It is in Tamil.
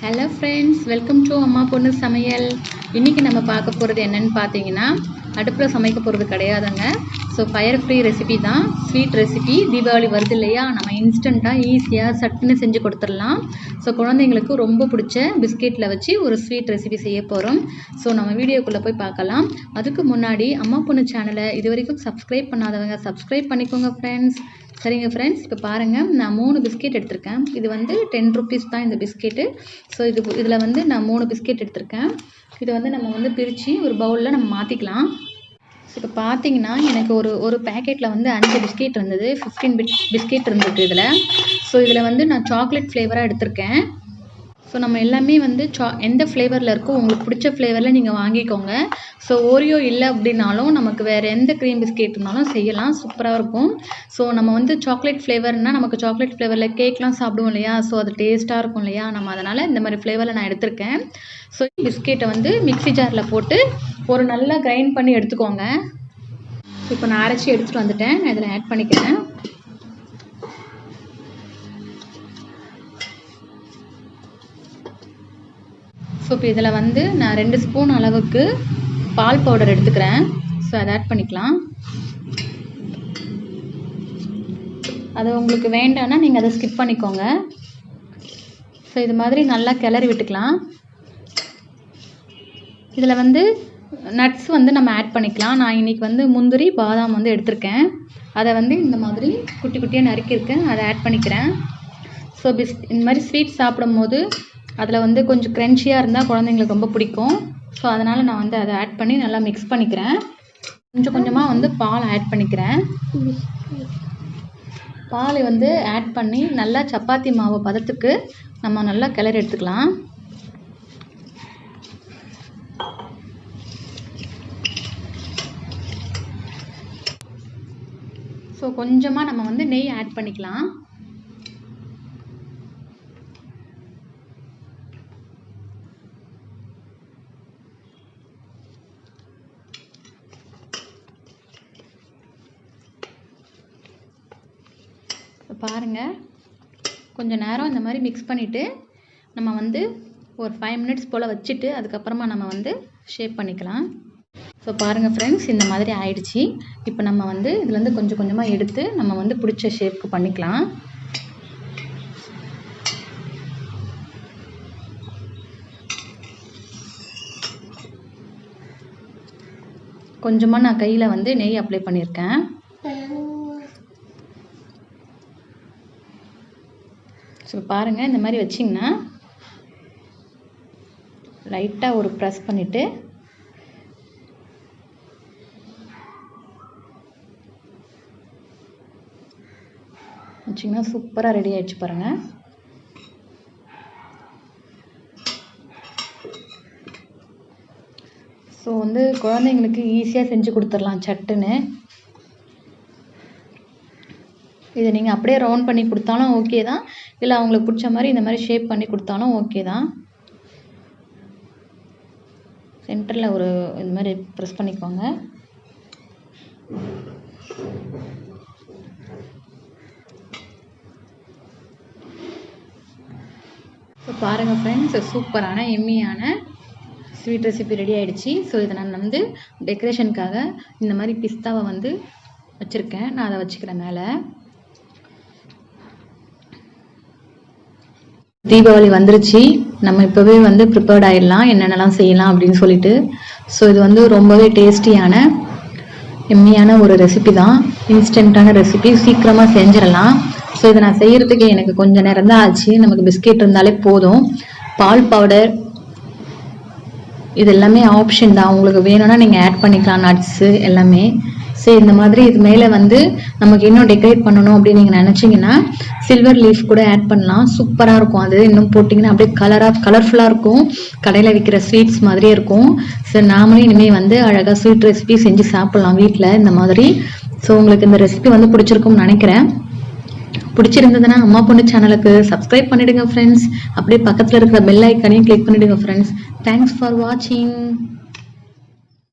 ஹலோ ஃப்ரெண்ட்ஸ், வெல்கம் டு அம்மா பொண்ணு சமையல். இன்றைக்கி நம்ம பார்க்க போகிறது என்னென்னு பார்த்தீங்கன்னா, அடுப்பில் சமைக்க போகிறது கிடையாதுங்க. ஸோ ஃபயர் ஃப்ரீ ரெசிபி தான், ஸ்வீட் ரெசிபி. தீபாவளி வருது இல்லையா, நம்ம இன்ஸ்டண்ட்டாக ஈஸியாக சட்டுன்னு செஞ்சு கொடுத்துடலாம். ஸோ குழந்தைங்களுக்கு ரொம்ப பிடிச்ச பிஸ்கெட்டில் வச்சு ஒரு ஸ்வீட் ரெசிபி செய்ய போகிறோம். ஸோ நம்ம வீடியோக்குள்ளே போய் பார்க்கலாம். அதுக்கு முன்னாடி அம்மா பொண்ணு சேனலை இது வரைக்கும் சப்ஸ்கிரைப் பண்ணாதவங்க சப்ஸ்கிரைப் பண்ணிக்கோங்க ஃப்ரெண்ட்ஸ். சரிங்க ஃப்ரெண்ட்ஸ், இப்போ பாருங்கள், நான் 3 பிஸ்கெட் எடுத்திருக்கேன். இது வந்து 10 ருபீஸ் தான் இந்த பிஸ்கெட்டு. ஸோ இதில் வந்து நான் 3 பிஸ்கெட் எடுத்திருக்கேன். இது வந்து நம்ம வந்து பிரித்து ஒரு பவுலில் நம்ம மாற்றிக்கலாம். ஸோ இப்போ பார்த்தீங்கன்னா, எனக்கு ஒரு பேக்கெட்டில் வந்து 5 பிஸ்கெட் இருந்தது, 15 பிஸ்கெட் இருந்தது இதில். ஸோ இதில் வந்து நான் சாக்லேட் ஃப்ளேவராக எடுத்திருக்கேன். ஸோ நம்ம எல்லாமே வந்து எந்த ஃப்ளேவரில் இருக்கோ உங்களுக்கு பிடிச்ச ஃப்ளேவரில் நீங்கள் வாங்கிக்கோங்க. ஸோ ஓரியோ இல்லை அப்படின்னாலும் நமக்கு வேறு எந்த க்ரீம் பிஸ்கெட் இருந்தாலும் செய்யலாம், சூப்பராக இருக்கும். ஸோ நம்ம வந்து சாக்லேட் ஃப்ளேவர்னால் நமக்கு சாக்லேட் ஃப்ளேவரில் கேக்லாம் சாப்பிடுவோம் இல்லையா, ஸோ அது டேஸ்ட்டாக இருக்கும் இல்லையா, நம்ம அதனால் இந்த மாதிரி ஃப்ளேவரில் நான் எடுத்திருக்கேன். ஸோ பிஸ்கெட்டை வந்து மிக்ஸி ஜாரில் போட்டு ஒரு நல்லா கிரைண்ட் பண்ணி எடுத்துக்கோங்க. இப்போ நான் அரைச்சி எடுத்துகிட்டு வந்துட்டேன், நான் இதில் ஆட் பண்ணிக்கிறேன். ஸோ இப்போ இதில் வந்து நான் 2 ஸ்பூன் அளவுக்கு பால் பவுடர் எடுத்துக்கிறேன். ஸோ அதை ஆட் பண்ணிக்கலாம். அது உங்களுக்கு வேண்டான்னா நீங்கள் அதை ஸ்கிப் பண்ணிக்கோங்க. ஸோ இது மாதிரி நல்லா கிளறி விட்டுக்கலாம். இதில் வந்து நட்ஸ் வந்து நம்ம ஆட் பண்ணிக்கலாம். நான் இன்றைக்கி வந்து முந்திரி பாதாம் வந்து எடுத்திருக்கேன். அதை வந்து இந்த மாதிரி குட்டி குட்டியாக நறுக்கியிருக்கேன், அதை ஆட் பண்ணிக்கிறேன். ஸோ இந்த மாதிரி ஸ்வீட் சாப்பிடும் போது அதில் வந்து கொஞ்சம் க்ரன்ச்சியாக இருந்தால் குழந்தைங்களுக்கு ரொம்ப பிடிக்கும். ஸோ அதனால் நான் வந்து அதை ஆட் பண்ணி நல்லா மிக்ஸ் பண்ணிக்கிறேன். கொஞ்சம் கொஞ்சமாக வந்து பால் ஆட் பண்ணிக்கிறேன். பால் வந்து ஆட் பண்ணி நல்லா சப்பாத்தி மாவு பதத்துக்கு நம்ம நல்லா கிளறி எடுத்துக்கலாம். ஸோ கொஞ்சமாக நம்ம வந்து நெய் ஆட் பண்ணிக்கலாம். பாருங்கள், கொஞ்சம் நேரம் இந்த மாதிரி மிக்ஸ் பண்ணிவிட்டு நம்ம வந்து ஒரு 5 மினிட்ஸ் போல் வச்சுட்டு அதுக்கப்புறமா நம்ம வந்து ஷேப் பண்ணிக்கலாம். ஸோ பாருங்கள் ஃப்ரெண்ட்ஸ், இந்த மாதிரி ஆயிடுச்சு. இப்போ நம்ம வந்து இதுலேருந்து கொஞ்சம் கொஞ்சமாக எடுத்து நம்ம வந்து பிடிச்ச ஷேப்புக்கு பண்ணிக்கலாம். கொஞ்சமாக நான் கையில் வந்து நெய் அப்ளை பண்ணியிருக்கேன். ஸோ பாருங்கள், இந்த மாதிரி வச்சிங்கன்னா லைட்டாக ஒரு ப்ரெஸ் பண்ணிவிட்டு வச்சிங்கன்னா சூப்பராக ரெடி ஆகிடுச்சு பாருங்கள். ஸோ வந்து குழந்தைங்களுக்கு ஈஸியாக செஞ்சு கொடுத்துடலாம் சட்டுன்னு. இதை நீங்கள் அப்படியே ரவுண்ட் பண்ணி கொடுத்தாலும் ஓகே தான், இல்லை அவங்களுக்கு பிடிச்ச மாதிரி இந்த மாதிரி ஷேப் பண்ணி கொடுத்தாலும் ஓகே தான். சென்டரில் ஒரு இந்த மாதிரி ப்ரெஸ் பண்ணிக்கோங்க. ஸோ பாருங்கள் ஃப்ரெண்ட்ஸ், சூப்பரான எம்மியான ஸ்வீட் ரெசிபி ரெடி ஆகிடுச்சு. ஸோ இதை நான் வந்து டெக்கரேஷனுக்காக இந்த மாதிரி பிஸ்தாவை வந்து வச்சுருக்கேன், நான் அதை வச்சுக்கிறேன் மேலே. தீபாவளி வந்துருச்சு, நம்ம இப்போவே வந்து ப்ரிப்பேர்ட் ஆகிடலாம் என்னென்னலாம் செய்யலாம் அப்படின்னு சொல்லிட்டு. ஸோ இது வந்து ரொம்பவே டேஸ்டியான எம்மியான ஒரு ரெசிபி தான், இன்ஸ்டண்ட்டான ரெசிபி, சீக்கிரமாக செஞ்சிடலாம். ஸோ இதை நான் செய்கிறதுக்கு எனக்கு கொஞ்சம் நேரம் தான் ஆச்சு. நமக்கு பிஸ்கெட் இருந்தாலே போதும். பால் பவுடர் இது எல்லாமே ஆப்ஷன் தான், உங்களுக்கு வேணும்னா நீங்கள் ஆட் பண்ணிக்கலாம், நட்ஸு எல்லாமே. ஸோ இந்த மாதிரி இது மேலே வந்து நமக்கு இன்னும் டெக்கரேட் பண்ணணும் அப்படின்னு நீங்கள் நினச்சிங்கன்னா சில்வர் லீஃப் கூட ஆட் பண்ணலாம், சூப்பராக இருக்கும். அது இன்னும் போட்டிங்கன்னா அப்படியே கலர்ஃபுல்லாக இருக்கும், கடையில் விற்கிற ஸ்வீட்ஸ் மாதிரியே இருக்கும். ஸோ நாமளே இனிமேல் வந்து அழகாக ஸ்வீட் ரெசிபி செஞ்சு சாப்பிட்லாம் வீட்டில் இந்த மாதிரி. ஸோ உங்களுக்கு இந்த ரெசிபி வந்து பிடிச்சிருக்கும்னு நினைக்கிறேன். பிடிச்சிருந்ததுன்னா அம்மா பொண்ணு சேனலுக்கு சப்ஸ்கிரைப் பண்ணிவிடுங்க ஃப்ரெண்ட்ஸ். அப்படியே பக்கத்தில் இருக்கிற பெல் ஐக்கானையும் கிளிக் பண்ணிவிடுங்க ஃப்ரெண்ட்ஸ். தேங்க்ஸ் ஃபார் வாட்சிங்.